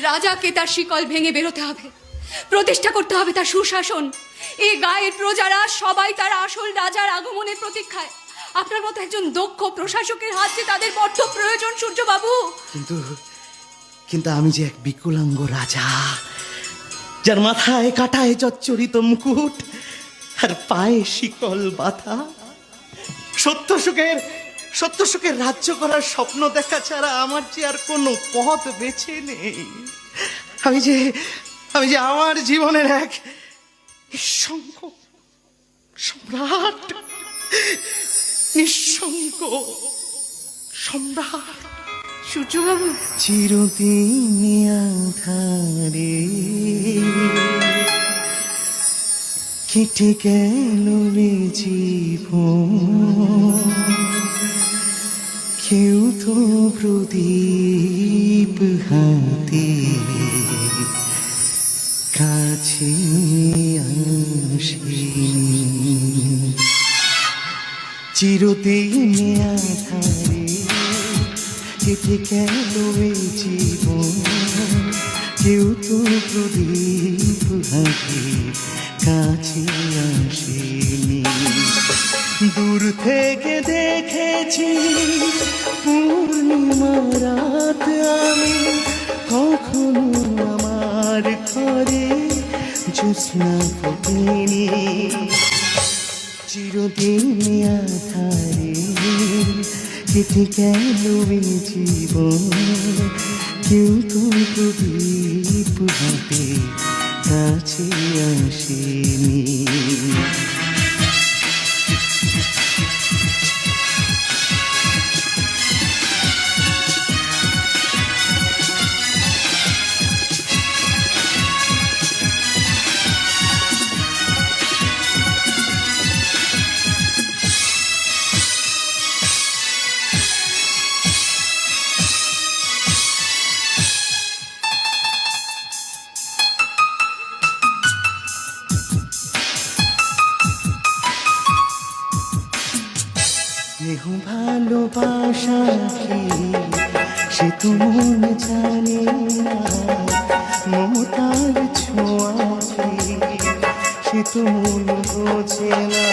রাজাকে তার শিকল ভেঙে বেরোতে হবে, প্রতিষ্ঠা করতে হবে তার সুশাসন। এই গায়ের প্রজারা সবাই তার আসল রাজার আগমনের প্রতীক্ষায়। আপনার মতো একজন দক্ষ প্রশাসকের হাত যে তাদের বড্ড প্রয়োজন সূর্যবাবু। কিন্তু কিন্তু আমি যে এক বিকলাঙ্গ রাজা, যার মাথায় কাটায় জর্জরিত মুকুট আর পায়ে শিকল বাঁধা। সত্যসুখের রাজ্য করার স্বপ্ন দেখা ছাড়া আমার যে আর কোনো পথ বেছে নেই। আমি যে আমার জীবনের এক নিঃসঙ্গ সম্রাট, নিঃসঙ্গ সম্রাট। সূর্যবাবু, চিরদিন আধারে কেটে গেল জীবন, কেউ তো প্রদীপ হাতে কাছে আসেনি। চিরদিন আধারে কেটে গেল জীবন, কেউ তো প্রদীপ হাতে কাছে আসেনি। দূর থেকে দেখেছি পূর্ণিমা রাত আমি, কখনো আমার ঘরে জ্যোৎস্না ফোটেনি। চিরদিন আধারে কেটে গেল জীবন, কেউ তো প্রদীপ হাতে কাছে আসেনি। স্নেহ ভালোবাসা কি সে তো মন জানে না, মমতার ছোঁয়া কি সে তো মন বোঝে না।